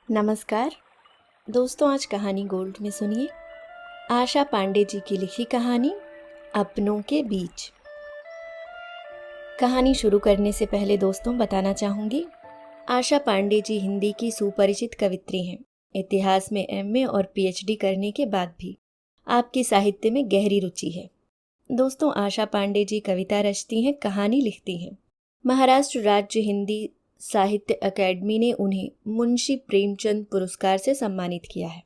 नमस्कार दोस्तों, आज कहानी गोल्ड में सुनिए आशा पांडे जी की लिखी कहानी अपनों के बीच। कहानी शुरू करने से पहले दोस्तों बताना चाहूंगी, आशा पांडे जी हिंदी की सुपरिचित कवित्री हैं। इतिहास में एमए और पीएचडी करने के बाद भी आपकी साहित्य में गहरी रुचि है। दोस्तों, आशा पांडे जी कविता रचती हैं, कहानी लिखती हैं। महाराष्ट्र राज्य हिंदी साहित्य अकेडमी ने उन्हें मुंशी प्रेमचंद पुरस्कार से सम्मानित किया है।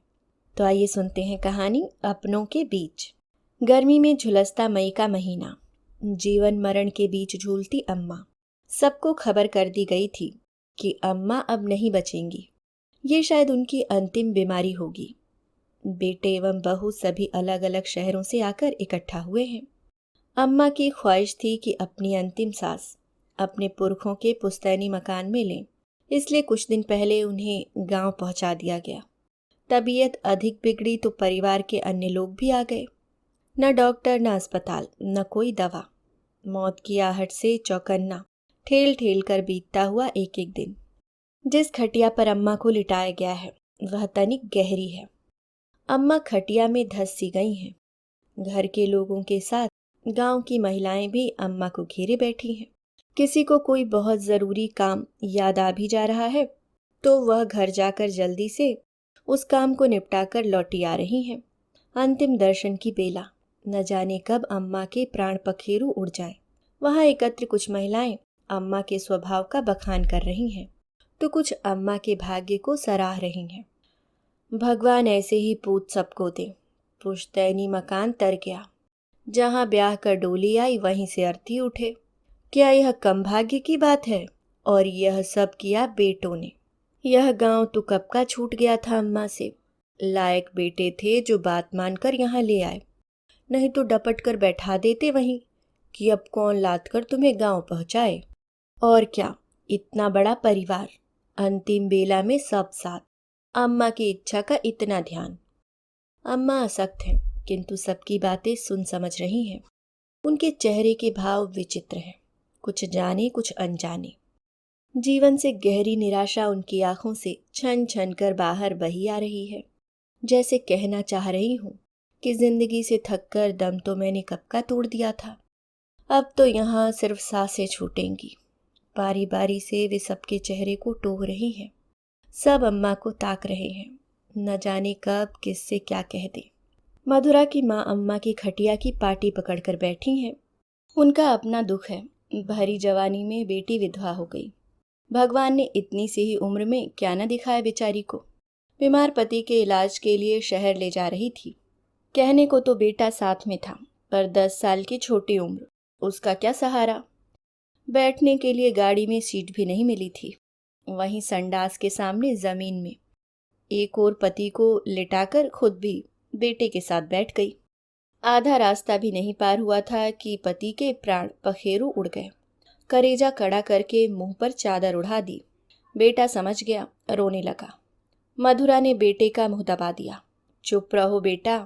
तो आइए सुनते हैं कहानी अपनों के बीच। गर्मी में झुलसता मई का महीना, जीवन मरण के बीच झूलती अम्मा। सबको खबर कर दी गई थी कि अम्मा अब नहीं बचेंगी। ये शायद उनकी अंतिम बीमारी होगी। बेटे एवं बहू सभी अलग अलग शहरों से आकर इकट्ठा हुए हैं। अम्मा की ख्वाहिश थी कि अपनी अंतिम सांस अपने पुरखों के पुश्तैनी मकान में लें, इसलिए कुछ दिन पहले उन्हें गांव पहुंचा दिया गया। तबीयत अधिक बिगड़ी तो परिवार के अन्य लोग भी आ गए। न डॉक्टर, न अस्पताल, न कोई दवा। मौत की आहट से चौकन्ना ठेल ठेल कर बीतता हुआ एक एक दिन। जिस खटिया पर अम्मा को लिटाया गया है वह तनिक गहरी है। अम्मा खटिया में धंस सी गई हैं। घर के लोगों के साथ गांव की महिलाएं भी अम्मा को घेरे बैठी हैं। किसी को कोई बहुत ज़रूरी काम याद आ भी जा रहा है तो वह घर जाकर जल्दी से उस काम को निपटाकर लौटी आ रही हैं। अंतिम दर्शन की बेला, न जाने कब अम्मा के प्राण पखेरु उड़ जाए। वहाँ एकत्र कुछ महिलाएं अम्मा के स्वभाव का बखान कर रही हैं तो कुछ अम्मा के भाग्य को सराह रही हैं। भगवान ऐसे ही पूत सबको दे। पुश्तैनी मकान तर गया। जहाँ ब्याह कर डोली आई वहीं से अर्थी उठे। क्या यह कम भाग्य की बात है? और यह सब किया बेटों ने। यह गांव तो कब का छूट गया था अम्मा से। लायक बेटे थे जो बात मानकर यहाँ ले आए, नहीं तो डपट कर बैठा देते वहीं कि अब कौन लाद कर तुम्हें गांव पहुंचाए। और क्या, इतना बड़ा परिवार, अंतिम बेला में सब साथ, अम्मा की इच्छा का इतना ध्यान। अम्मा असक्त हैं किंतु सबकी बातें सुन समझ रही हैं। उनके चेहरे के भाव विचित्र हैं, कुछ जाने कुछ अनजाने। जीवन से गहरी निराशा उनकी आंखों से छन छन कर बाहर बही आ रही है, जैसे कहना चाह रही हूं कि जिंदगी से थककर दम तो मैंने कब का तोड़ दिया था। अब तो यहाँ सिर्फ सांसें छूटेंगी। बारी बारी से वे सबके चेहरे को टोह रही हैं। सब अम्मा को ताक रहे हैं, न जाने कब किससे क्या कह दे। मधुरा की माँ अम्मा की खटिया की पाटी पकड़कर बैठी हैं। उनका अपना दुख है, भरी जवानी में बेटी विधवा हो गई। भगवान ने इतनी सी ही उम्र में क्या न दिखाया बेचारी को। बीमार पति के इलाज के लिए शहर ले जा रही थी। कहने को तो बेटा साथ में था, पर 10 साल की छोटी उम्र, उसका क्या सहारा। बैठने के लिए गाड़ी में सीट भी नहीं मिली थी। वहीं संडास के सामने जमीन में एक और पति को लिटाकर खुद भी बेटे के साथ बैठ गई। आधा रास्ता भी नहीं पार हुआ था कि पति के प्राण पखेरु उड़ गए। करेजा कड़ा करके मुंह पर चादर उड़ा दी। बेटा समझ गया, रोने लगा। मधुरा ने बेटे का मुंह दबा दिया। चुप रहो बेटा,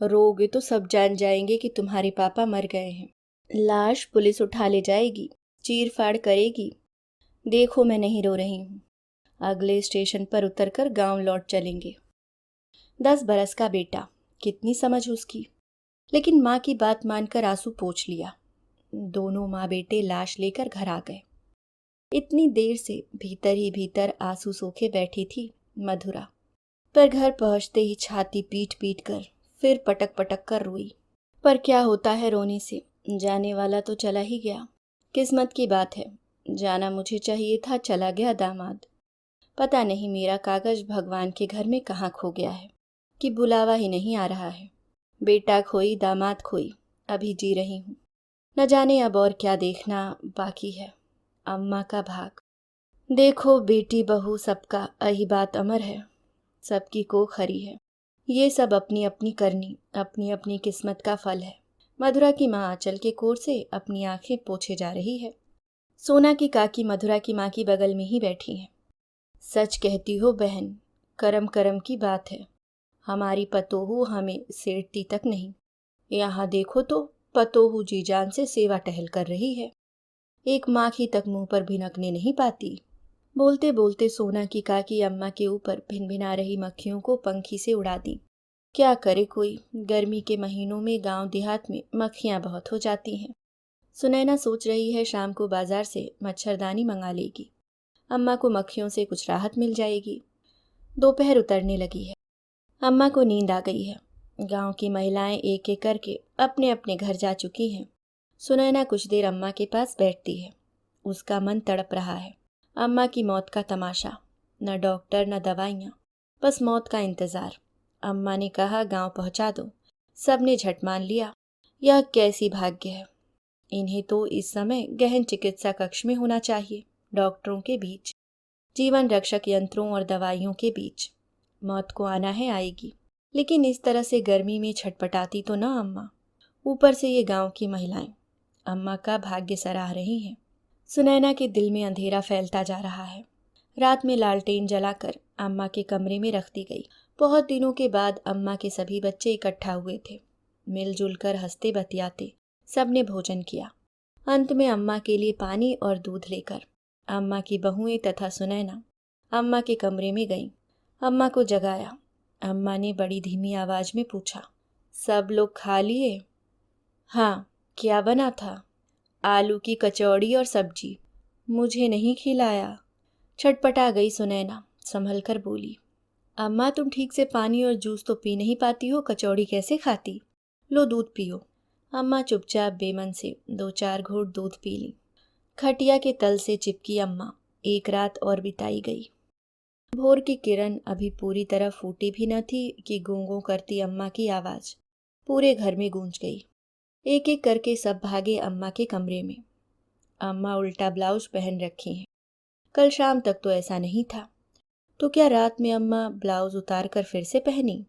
रोगे तो सब जान जाएंगे कि तुम्हारे पापा मर गए हैं। लाश पुलिस उठा ले जाएगी, चीर फाड़ करेगी। देखो मैं नहीं रो रही हूँ। अगले स्टेशन पर उतरकर गांव लौट चलेंगे। 10 बरस का बेटा, कितनी समझ उसकी। लेकिन माँ की बात मानकर आंसू पोंछ लिया। दोनों माँ बेटे लाश लेकर घर आ गए। इतनी देर से भीतर ही भीतर आंसू सोखे बैठी थी मधुरा, पर घर पहुंचते ही छाती पीट पीट कर फिर पटक पटक कर रोई। पर क्या होता है रोने से, जाने वाला तो चला ही गया। किस्मत की बात है, जाना मुझे चाहिए था, चला गया दामाद। पता नहीं मेरा कागज भगवान के घर में कहाँ खो गया है कि बुलावा ही नहीं आ रहा है। बेटा खोई, दामाद खोई, अभी जी रही हूँ। न जाने अब और क्या देखना बाकी है। अम्मा का भाग। देखो बेटी बहू सबका अही बात अमर है, सबकी कोख खरी है। ये सब अपनी अपनी करनी, अपनी अपनी किस्मत का फल है। मधुरा की माँ आंचल के कोर से अपनी आंखें पोंछे जा रही है। सोना की काकी मधुरा की माँ की बगल में ही बैठी है। सच कहती हो बहन, करम करम की बात है। हमारी पतोहू हमें सेड़ती तक नहीं। यहाँ देखो तो पतोहू जी जान से सेवा टहल कर रही है। एक माखी तक मुंह पर भिनकने नहीं पाती। बोलते बोलते सोना की काकी अम्मा के ऊपर भिनभिना रही मक्खियों को पंखी से उड़ा दी। क्या करे कोई, गर्मी के महीनों में गांव देहात में मक्खियां बहुत हो जाती हैं। सुनैना सोच रही है शाम को बाजार से मच्छरदानी मंगा लेगी, अम्मा को मक्खियों से कुछ राहत मिल जाएगी। दोपहर उतरने लगी है, अम्मा को नींद आ गई है। गांव की महिलाएं एक एक करके अपने अपने घर जा चुकी हैं। सुनैना कुछ देर अम्मा के पास बैठती है। उसका मन तड़प रहा है। अम्मा की मौत का तमाशा, न डॉक्टर न दवाइयाँ, बस मौत का इंतज़ार। अम्मा ने कहा गांव पहुंचा दो, सबने झट मान लिया। यह कैसी भाग्य है। इन्हें तो इस समय गहन चिकित्सा कक्ष में होना चाहिए, डॉक्टरों के बीच, जीवन रक्षक यंत्रों और दवाइयों के बीच। मौत को आना है आएगी, लेकिन इस तरह से गर्मी में छटपटाती तो ना अम्मा। ऊपर से ये गांव की महिलाएं अम्मा का भाग्य सराह रही हैं। सुनैना के दिल में अंधेरा फैलता जा रहा है। रात में लालटेन जलाकर अम्मा के कमरे में रख दी गई। बहुत दिनों के बाद अम्मा के सभी बच्चे इकट्ठा हुए थे। मिलजुल कर हंसते बतियाते सबने भोजन किया। अंत में अम्मा के लिए पानी और दूध लेकर अम्मा की बहुएं तथा सुनैना अम्मा के कमरे में गईं। अम्मा को जगाया। अम्मा ने बड़ी धीमी आवाज में पूछा, सब लोग खा लिए? हाँ। क्या बना था? आलू की कचौड़ी और सब्जी। मुझे नहीं खिलाया। छटपटा गई सुनैना, संभल कर बोली, अम्मा तुम ठीक से पानी और जूस तो पी नहीं पाती हो, कचौड़ी कैसे खाती? लो दूध पियो। अम्मा चुपचाप बेमन से 2-4 घूंट दूध पी ली। खटिया के तल से चिपकी अम्मा एक रात और बिताई गई। भोर की किरण अभी पूरी तरह फूटी भी न थी कि गूं गूं करती अम्मा की आवाज पूरे घर में गूंज गई। एक एक करके सब भागे अम्मा के कमरे में। अम्मा उल्टा ब्लाउज पहन रखी हैं। कल शाम तक तो ऐसा नहीं था। तो क्या रात में अम्मा ब्लाउज उतार कर फिर से पहनी?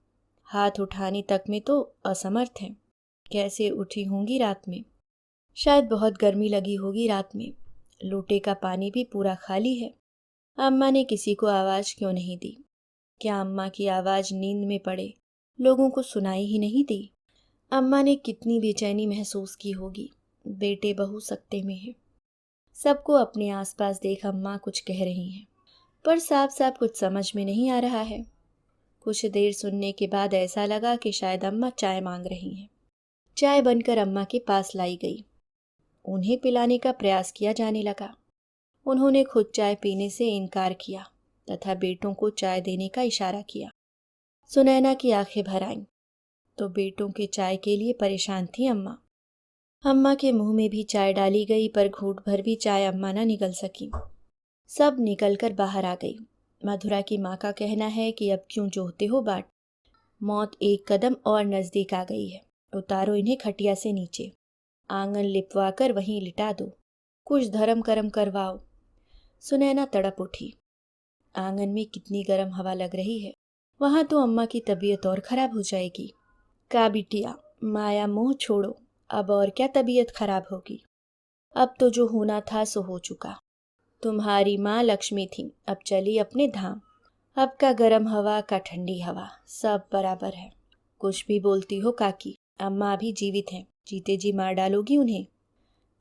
हाथ उठाने तक में तो असमर्थ हैं। कैसे उठी होंगी रात में? शायद बहुत गर्मी लगी होगी रात में। लोटे का पानी भी पूरा खाली है। अम्मा ने किसी को आवाज क्यों नहीं दी? क्या अम्मा की आवाज नींद में पड़े लोगों को सुनाई ही नहीं दी? अम्मा ने कितनी बेचैनी महसूस की होगी। बेटे बहू सकते में हैं। सबको अपने आसपास देख अम्मा कुछ कह रही हैं, पर साफ साफ कुछ समझ में नहीं आ रहा है। कुछ देर सुनने के बाद ऐसा लगा कि शायद अम्मा चाय मांग रही हैं। चाय बनकर अम्मा के पास लाई गई। उन्हें पिलाने का प्रयास किया जाने लगा। उन्होंने खुद चाय पीने से इनकार किया तथा बेटों को चाय देने का इशारा किया। सुनैना की आंखें भर आईं तो बेटों के चाय के लिए परेशान थी अम्मा। अम्मा के मुंह में भी चाय डाली गई, पर घूंट भर भी चाय अम्मा न निगल सकी। सब निकलकर बाहर आ गई। मधुरा की माँ का कहना है कि अब क्यों जोहते हो बाट, मौत एक कदम और नजदीक आ गई है। उतारो इन्हें खटिया से नीचे, आंगन लिपवा कर वहीं लिटा दो, कुछ धर्म कर्म करवाओ। सुनैना तड़प उठी। आंगन में कितनी गर्म हवा लग रही है, वहां तो अम्मा की तबीयत और खराब हो जाएगी। का बिटिया, माया मोह छोड़ो, अब और क्या तबीयत खराब होगी। अब तो जो होना था सो हो चुका। तुम्हारी माँ लक्ष्मी थी, अब चली अपने धाम। अब का गर्म हवा का ठंडी हवा, सब बराबर है। कुछ भी बोलती हो काकी, अम्मा अभी जीवित हैं, जीते जी मार डालोगी उन्हें?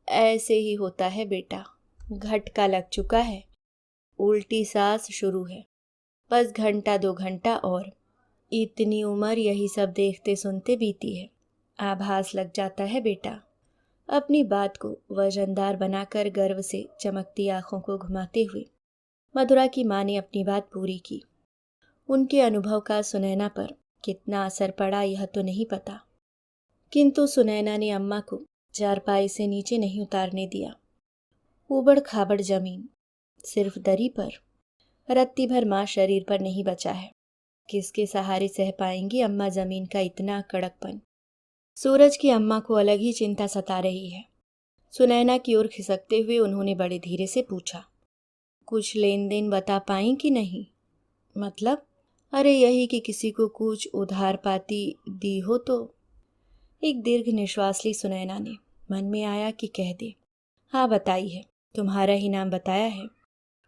ऐसे ही होता है बेटा, घटका लग चुका है, उल्टी सांस शुरू है, बस घंटा 2 घंटा और। इतनी उम्र यही सब देखते सुनते बीती है, आभास लग जाता है बेटा। अपनी बात को वजनदार बनाकर गर्व से चमकती आंखों को घुमाते हुए मधुरा की माँ ने अपनी बात पूरी की। उनके अनुभव का सुनैना पर कितना असर पड़ा यह तो नहीं पता, किंतु सुनैना ने अम्मा को चारपाई से नीचे नहीं उतारने दिया। ऊबड़ खाबड़ जमीन, सिर्फ दरी पर, रत्ती भर माँ शरीर पर नहीं बचा है। किसके सहारे सह पाएंगी अम्मा जमीन का इतना कड़कपन? सूरज की अम्मा को अलग ही चिंता सता रही है। सुनैना की ओर खिसकते हुए उन्होंने बड़े धीरे से पूछा, कुछ लेन देन बता पाई कि नहीं? मतलब? अरे यही कि किसी को कुछ उधार पाती दी हो तो। एक दीर्घ निश्वास ली सुनैना ने। मन में आया कि कह दे, हाँ बताई है, तुम्हारा ही नाम बताया है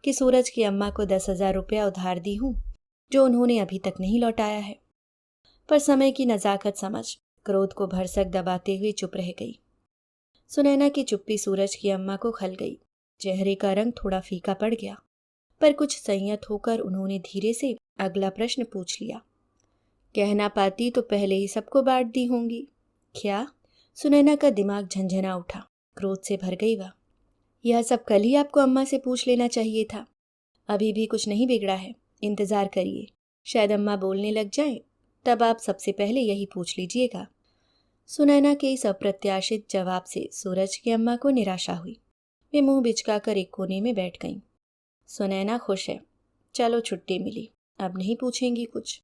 कि सूरज की अम्मा को 10,000 रुपया उधार दी हूँ, जो उन्होंने अभी तक नहीं लौटाया है। पर समय की नजाकत समझ क्रोध को भरसक दबाते हुए चुप रह गई। सुनैना की चुप्पी सूरज की अम्मा को खल गई। चेहरे का रंग थोड़ा फीका पड़ गया। पर कुछ संयत होकर उन्होंने धीरे से अगला प्रश्न पूछ लिया। कहना पाती तो पहले ही सबको बांट दी होंगी। क्या? सुनैना का दिमाग झंझना उठा, क्रोध से भर गई वह। यह सब कल ही आपको अम्मा से पूछ लेना चाहिए था। अभी भी कुछ नहीं बिगड़ा है, इंतजार करिए, शायद अम्मा बोलने लग जाए, तब आप सबसे पहले यही पूछ लीजिएगा। सुनैना के इस अप्रत्याशित जवाब से सूरज की अम्मा को निराशा हुई। वे मुंह बिचकाकर एक कोने में बैठ गईं। सुनैना खुश है, चलो छुट्टी मिली, अब नहीं पूछेंगी कुछ।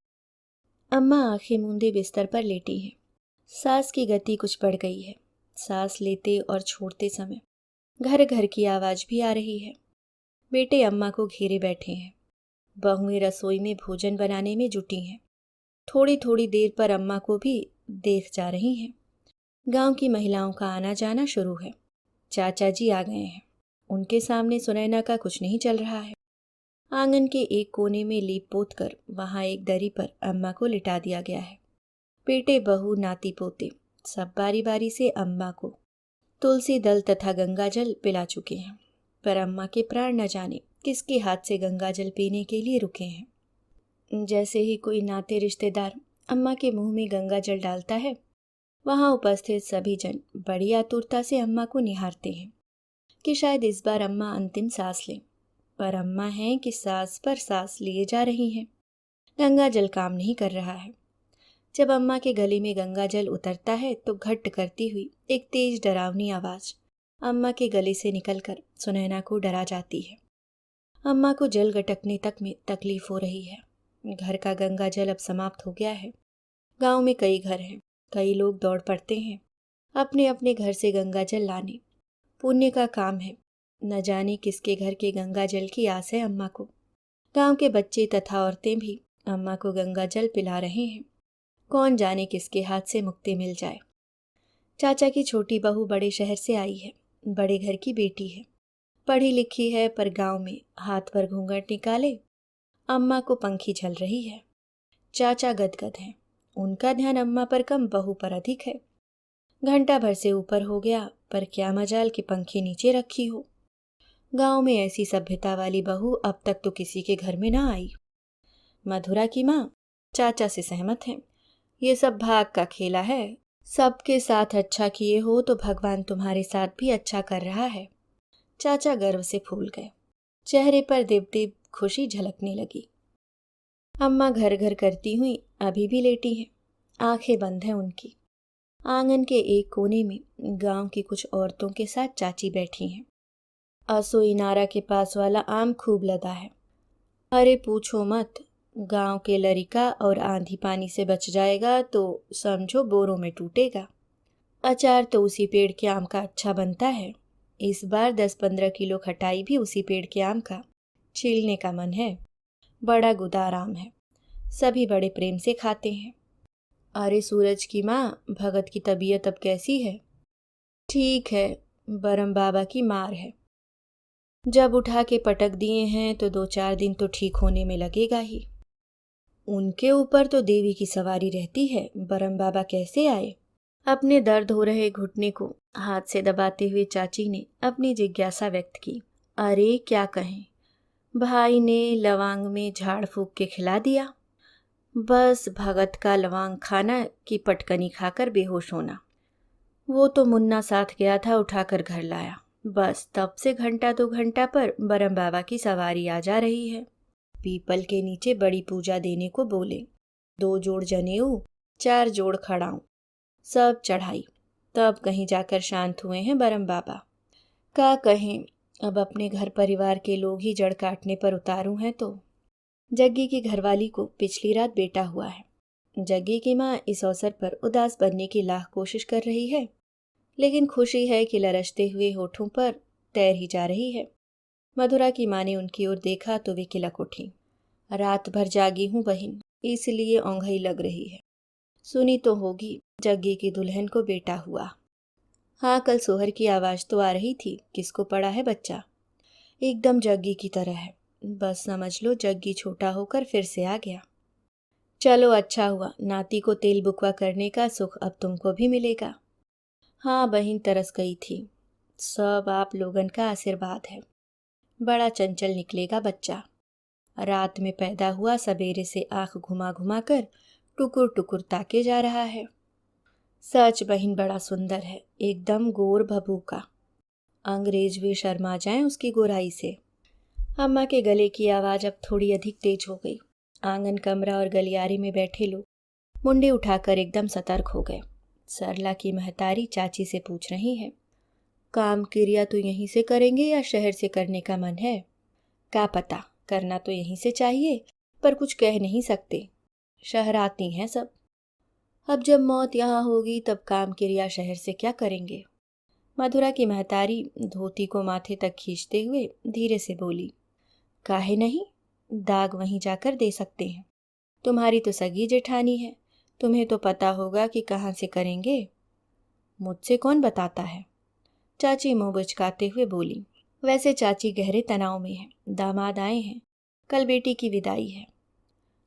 अम्मा आंखें मूंदे बिस्तर पर लेटी हैं। सांस की गति कुछ बढ़ गई है। सांस लेते और छोड़ते समय घर घर की आवाज भी आ रही है। बेटे अम्मा को घेरे बैठे हैं। बहुएं रसोई में भोजन बनाने में जुटी हैं। थोड़ी थोड़ी देर पर अम्मा को भी देख जा रही हैं। गांव की महिलाओं का आना जाना शुरू है। चाचा जी आ गए हैं। उनके सामने सुनैना का कुछ नहीं चल रहा है। आंगन के एक कोने में लीप पोत कर वहां एक दरी पर अम्मा को लिटा दिया गया है। बेटे बहू नाती पोते सब बारी बारी से अम्मा को तुलसी दल तथा गंगाजल पिला चुके हैं, पर अम्मा के प्राण न जाने किसके हाथ से गंगाजल पीने के लिए रुके हैं। जैसे ही कोई नाते रिश्तेदार अम्मा के मुंह में गंगाजल डालता है, वहां उपस्थित सभी जन बड़ी आतुरता से अम्मा को निहारते हैं कि शायद इस बार अम्मा अंतिम सांस लें। पर अम्मा हैं कि सांस पर सांस लिए जा रही हैं। गंगाजल काम नहीं कर रहा है। जब अम्मा के गले में गंगाजल उतरता है तो घट्ट करती हुई एक तेज डरावनी आवाज अम्मा के गले से निकलकर सुनैना को डरा जाती है। अम्मा को जल गटकने तक में तकलीफ हो रही है। घर का गंगाजल अब समाप्त हो गया है। गांव में कई घर हैं, कई लोग दौड़ पड़ते हैं अपने अपने घर से गंगाजल लाने। पुण्य का काम है। न जाने किसके घर के गंगाजल की आस है अम्मा को। गांव के बच्चे तथा औरतें भी अम्मा को गंगाजल पिला रहे हैं। कौन जाने किसके हाथ से मुक्ति मिल जाए। चाचा की छोटी बहू बड़े शहर से आई है, बड़े घर की बेटी है, पढ़ी लिखी है, पर गांव में हाथ पर घूंघट निकाले अम्मा को पंखी झल रही है। चाचा गदगद हैं, उनका ध्यान अम्मा पर कम बहू पर अधिक है। घंटा भर से ऊपर हो गया, पर क्या मजाल कि पंखी नीचे रखी हो। गांव में ऐसी सभ्यता वाली बहू अब तक तो किसी के घर में ना आई। मधुरा की माँ चाचा से सहमत है। ये सब भाग का खेला है। सबके साथ अच्छा किए हो तो भगवान तुम्हारे साथ भी अच्छा कर रहा है। चाचा गर्व से फूल गए। चेहरे पर देव देव खुशी झलकने लगी। अम्मा घर घर करती हुई अभी भी लेटी हैं। आंखें बंद हैं उनकी। आंगन के एक कोने में गांव की कुछ औरतों के साथ चाची बैठी हैं। असोई नारा के पास वाला आम खूब लदा है। अरे पूछो मत, गांव के लरिका और आंधी पानी से बच जाएगा तो समझो बोरों में टूटेगा। अचार तो उसी पेड़ के आम का अच्छा बनता है। इस बार 10-15 किलो खटाई भी उसी पेड़ के आम का। छीलने का मन है। बड़ा गुदार आम है, सभी बड़े प्रेम से खाते हैं। अरे सूरज की माँ, भगत की तबीयत अब कैसी है? ठीक है, बरम बाबा की मार है। जब उठा के पटक दिए हैं तो 2-4 दिन तो ठीक होने में लगेगा ही। उनके ऊपर तो देवी की सवारी रहती है, बरम बाबा कैसे आए? अपने दर्द हो रहे घुटने को हाथ से दबाते हुए चाची ने अपनी जिज्ञासा व्यक्त की। अरे क्या कहें, भाई ने लवांग में झाड़ फूक के खिला दिया। बस भगत का लवांग खाना की पटकनी खाकर बेहोश होना। वो तो मुन्ना साथ गया था, उठाकर घर लाया। बस तब से घंटा 2 घंटा पर बरम बाबा की सवारी आ जा रही है। पीपल के नीचे बड़ी पूजा देने को बोले। 2 जोड़ जनेऊ, 4 जोड़ खड़ाऊं, सब चढ़ाई, तब कहीं जाकर शांत हुए हैं बरम बाबा। क्या कहें, अब अपने घर परिवार के लोग ही जड़ काटने पर उतारू हैं। तो जग्गी की घरवाली को पिछली रात बेटा हुआ है। जग्गी की माँ इस अवसर पर उदास बनने की लाख कोशिश कर रही है, लेकिन खुशी है कि लरचते हुए होठों पर तैर ही जा रही है। मधुरा की माँ ने उनकी ओर देखा तो वे किलक उठी। रात भर जागी हूँ बहन, इसलिए औंघई लग रही है। सुनी तो होगी, जग्गी की दुल्हन को बेटा हुआ। हाँ, कल सोहर की आवाज तो आ रही थी, किसको पड़ा है बच्चा। एकदम जग्गी की तरह है। बस समझ लो जग्गी छोटा होकर फिर से आ गया। चलो अच्छा हुआ, नाती को तेल बुकवा करने का सुख अब तुमको भी मिलेगा। हाँ बहन, तरस गई थी। सब आप लोगन का आशीर्वाद है। बड़ा चंचल निकलेगा बच्चा। रात में पैदा हुआ, सवेरे से आंख घुमा घुमा कर टुकुर टुकुर ताके जा रहा है। सच बहन बड़ा सुंदर है, एकदम गोर भभूका। अंग्रेज भी शर्मा जाएं उसकी गोराई से। अम्मा के गले की आवाज अब थोड़ी अधिक तेज हो गई। आंगन, कमरा और गलियारे में बैठे लोग मुंडे उठाकर एकदम सतर्क हो गए। सरला की महतारी चाची से पूछ रही है, काम क्रिया तो यहीं से करेंगे या शहर से करने का मन है? क्या पता, करना तो यहीं से चाहिए, पर कुछ कह नहीं सकते, शहराती हैं सब। अब जब मौत यहाँ होगी तब काम क्रिया शहर से क्या करेंगे? मधुरा की महतारी धोती को माथे तक खींचते हुए धीरे से बोली, काहे नहीं, दाग वहीं जाकर दे सकते हैं। तुम्हारी तो सगी जेठानी है, तुम्हें तो पता होगा कि कहाँ से करेंगे। मुझसे कौन बताता है? चाची मुंह बिचकाते हुए बोली। वैसे चाची गहरे तनाव में है, दामाद आए हैं, कल बेटी की विदाई है।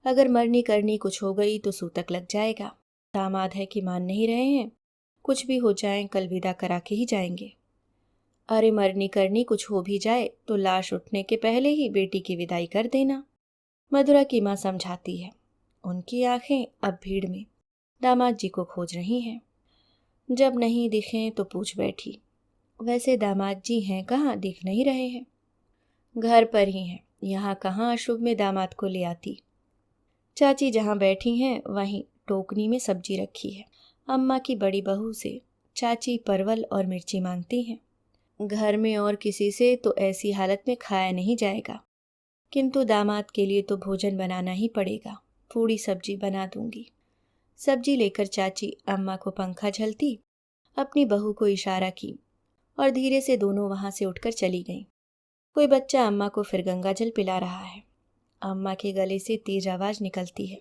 अगर मरनी करनी कुछ हो गई तो सूतक लग जाएगा। दामाद है कि मान नहीं रहे हैं, कुछ भी हो जाए कल विदा करा के ही जाएंगे। अरे मरनी करनी कुछ हो भी जाए तो लाश उठने के पहले ही बेटी की विदाई कर देना। मधुरा की माँ समझाती है। उनकी आंखें अब भीड़ में दामाद जी को खोज रही हैं। जब नहीं दिखें तो पूछ बैठी, वैसे दामाद जी हैं कहाँ, दिख नहीं रहे हैं? घर पर ही हैं, यहाँ कहाँ अशुभ में दामाद को ले आती। चाची जहाँ बैठी हैं वहीं टोकनी में सब्जी रखी है। अम्मा की बड़ी बहू से चाची परवल और मिर्ची मांगती हैं। घर में और किसी से तो ऐसी हालत में खाया नहीं जाएगा, किंतु दामाद के लिए तो भोजन बनाना ही पड़ेगा। पूरी सब्जी बना दूंगी। सब्जी लेकर चाची अम्मा को पंखा झलती अपनी बहू को इशारा की और धीरे से दोनों वहां से उठकर चली गईं। कोई बच्चा अम्मा को फिर गंगा जल पिला रहा है। अम्मा के गले से तेज आवाज निकलती है।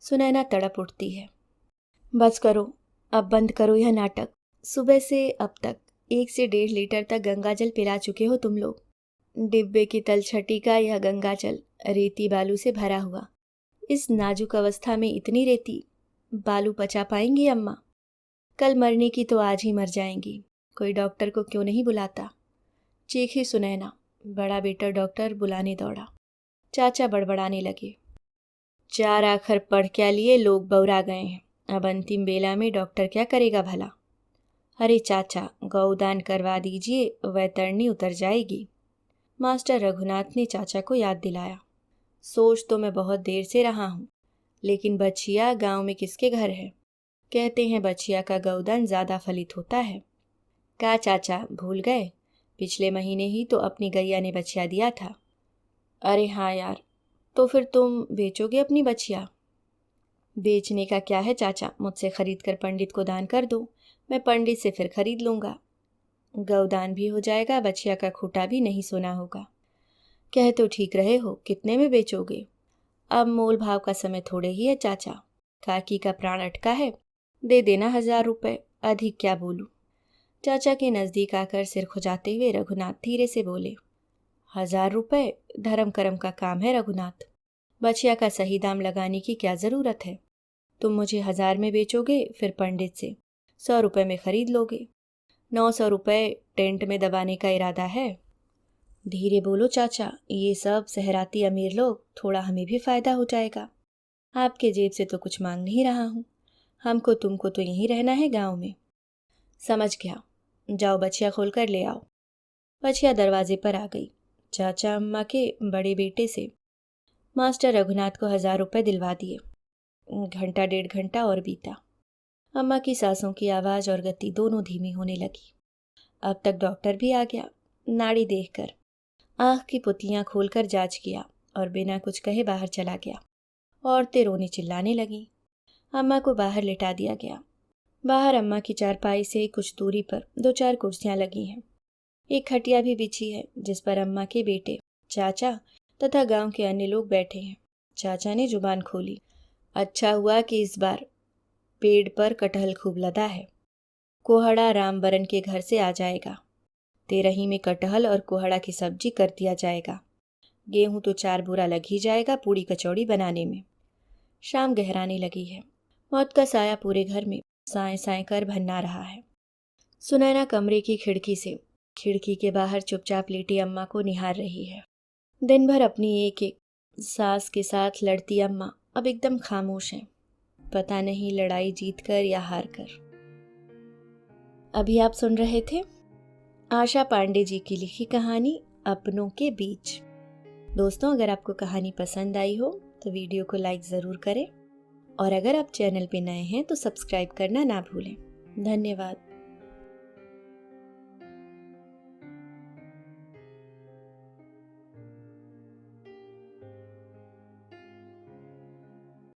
सुनैना तड़प उठती है। बस करो, अब बंद करो यह नाटक। सुबह से अब तक 1 से 1.5 लीटर तक गंगा जल पिला चुके हो तुम लोग। डिब्बे की तलछटी का यह गंगा जल रेती बालू से भरा हुआ। इस नाजुक अवस्था में इतनी रेती बालू पचा पाएंगी अम्मा? कल मरने की तो आज ही मर जाएंगी। कोई डॉक्टर को क्यों नहीं बुलाता? चीखी सुनैना। बड़ा बेटा डॉक्टर बुलाने दौड़ा। चाचा बड़बड़ाने लगे। 4 आखर पढ़ क्या लिए लोग बौरा गए हैं, अब अंतिम बेला में डॉक्टर क्या करेगा भला? अरे चाचा, गौदान करवा दीजिए, वैतरणी उतर जाएगी। मास्टर रघुनाथ ने चाचा को याद दिलाया। सोच तो मैं बहुत देर से रहा हूँ, लेकिन बछिया गांव में किसके घर है? कहते हैं बछिया का गौदान ज़्यादा फलित होता है। क्या चाचा भूल गए? पिछले महीने ही तो अपनी गैया ने बछिया दिया था। अरे हाँ यार, तो फिर तुम बेचोगे अपनी बछिया? बेचने का क्या है चाचा, मुझसे खरीद कर पंडित को दान कर दो, मैं पंडित से फिर खरीद लूँगा। गौदान भी हो जाएगा, बछिया का खूंटा भी नहीं सोना होगा। कह तो ठीक रहे हो, कितने में बेचोगे? अब मोल भाव का समय थोड़े ही है चाचा, काकी का प्राण अटका है, दे देना 1000 रुपये, अधिक क्या बोलूं। चाचा के नज़दीक आकर सिर खुजाते हुए रघुनाथ धीरे से बोले, 1000 रुपये? धर्म कर्म का काम है रघुनाथ, बछिया का सही दाम लगाने की क्या ज़रूरत है? तुम मुझे 1000 में बेचोगे, फिर पंडित से 100 रुपये में खरीद लोगे। 900 रुपये टेंट में दबाने का इरादा है। धीरे बोलो चाचा, ये सब सहराती अमीर लोग, थोड़ा हमें भी फायदा हो जाएगा। आपके जेब से तो कुछ मांग नहीं रहा हूँ, हमको तुमको तो यहीं रहना है गांव में। समझ गया, जाओ बछिया खोल कर ले आओ। बछिया दरवाजे पर आ गई। चाचा अम्मा के बड़े बेटे से मास्टर रघुनाथ को 1000 रुपये दिलवा दिए। घंटा 1.5 घंटा और बीता। अम्मा की सांसों की आवाज़ और गति दोनों धीमी होने लगी। अब तक डॉक्टर भी आ गया। नाड़ी देखकर आँख की पुतलियाँ खोलकर जांच किया और बिना कुछ कहे बाहर चला गया। औरतें रोने चिल्लाने लगीं। अम्मा को बाहर लिटा दिया गया। बाहर अम्मा की चारपाई से कुछ दूरी पर 2-4 कुर्सियाँ लगी हैं। एक खटिया भी बिछी है जिस पर अम्मा के बेटे, चाचा तथा गांव के अन्य लोग बैठे हैं। चाचा ने जुबान खोली। अच्छा हुआ कि इस बार पेड़ पर कटहल खूब लदा है। कोहड़ा रामबरन के घर से आ जाएगा। तेरही में कटहल और कोहड़ा की सब्जी कर दिया जाएगा। गेहूं तो 4 बोरा लग ही जाएगा पूड़ी कचौड़ी बनाने में। शाम गहराने लगी है। मौत का साया पूरे घर में साए साए कर भन्ना रहा है। सुनैना कमरे की खिड़की से खिड़की के बाहर चुपचाप लेटी अम्मा को निहार रही है। दिन भर अपनी एक एक सास के साथ लड़ती अम्मा अब एकदम खामोश हैं। पता नहीं लड़ाई जीतकर या हार कर। अभी आप सुन रहे थे आशा पांडे जी की लिखी कहानी अपनों के बीच। दोस्तों, अगर आपको कहानी पसंद आई हो तो वीडियो को लाइक ज़रूर करें और अगर आप चैनल पे नए हैं तो सब्सक्राइब करना ना भूलें। धन्यवाद।